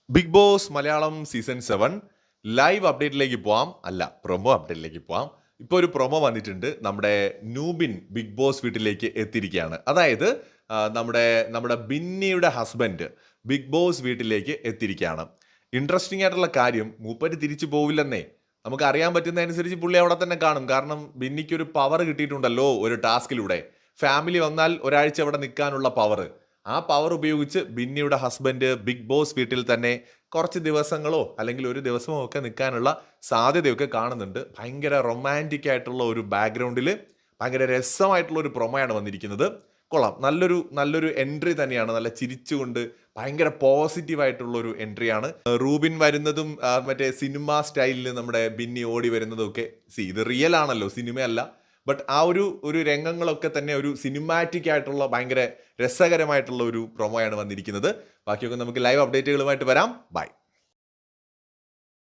Big Boss Malayalam season 7 live അപ്ഡേറ്റിലേക്ക് പോവാം. അല്ല, പ്രൊമോ അപ്ഡേറ്റിലേക്ക് പോവാം. ഇപ്പോൾ ഒരു പ്രൊമോ വന്നിട്ടുണ്ട്. നമ്മുടെ നൂബിൻ ബിഗ് ബോസ് വീട്ടിലേക്ക് എത്തിയിരിക്കുകയാണ്. അതായത് നമ്മുടെ നമ്മുടെ ബിന്നിയുടെ ഹസ്ബൻഡ് ബിഗ് ബോസ് വീട്ടിലേക്ക് എത്തിയിരിക്കുകയാണ്. ഇൻട്രസ്റ്റിംഗ് ആയിട്ടുള്ള കാര്യം, മൂപ്പര് തിരിച്ചു പോവില്ലെന്നേ. നമുക്ക് അറിയാൻ പറ്റുന്ന അനുസരിച്ച് പുള്ളി അവിടെ തന്നെ കാണും. കാരണം ബിന്നിക്ക് ഒരു പവർ കിട്ടിയിട്ടുണ്ടല്ലോ ഒരു ടാസ്കിലൂടെ. ഫാമിലി വന്നാൽ ഒരാഴ്ച അവിടെ നിൽക്കാനുള്ള പവർ. ആ പവർ ഉപയോഗിച്ച് ബിന്നിയുടെ ഹസ്ബൻഡ് ബിഗ് ബോസ് വീട്ടിൽ തന്നെ കുറച്ച് ദിവസങ്ങളോ അല്ലെങ്കിൽ ഒരു ദിവസമോ ഒക്കെ നിൽക്കാനുള്ള സാധ്യതയൊക്കെ കാണുന്നുണ്ട്. ഭയങ്കര റൊമാൻറ്റിക് ആയിട്ടുള്ള ഒരു ബാക്ക്ഗ്രൗണ്ടിൽ ഭയങ്കര രസമായിട്ടുള്ള ഒരു പ്രൊമോയാണ് വന്നിരിക്കുന്നത്. കൊള്ളാം. നല്ലൊരു എൻട്രി തന്നെയാണ്. നല്ല ചിരിച്ചുകൊണ്ട് ഭയങ്കര പോസിറ്റീവ് ആയിട്ടുള്ള ഒരു എൻട്രിയാണ്. റൂബിൻ വരുന്നതും മറ്റേ സിനിമ സ്റ്റൈലിൽ നമ്മുടെ ബിന്നി ഓടി വരുന്നതും ഒക്കെ ഇത് റിയൽ ആണല്ലോ, സിനിമയല്ല. ബട്ട് ആ ഒരു രംഗങ്ങളൊക്കെ തന്നെ ഒരു സിനിമാറ്റിക് ആയിട്ടുള്ള ഭയങ്കര രസകരമായിട്ടുള്ള ഒരു പ്രൊമോയാണ് വന്നിരിക്കുന്നത്. ബാക്കിയൊക്കെ നമുക്ക് ലൈവ് അപ്ഡേറ്റുകളുമായിട്ട് വരാം. ബൈ.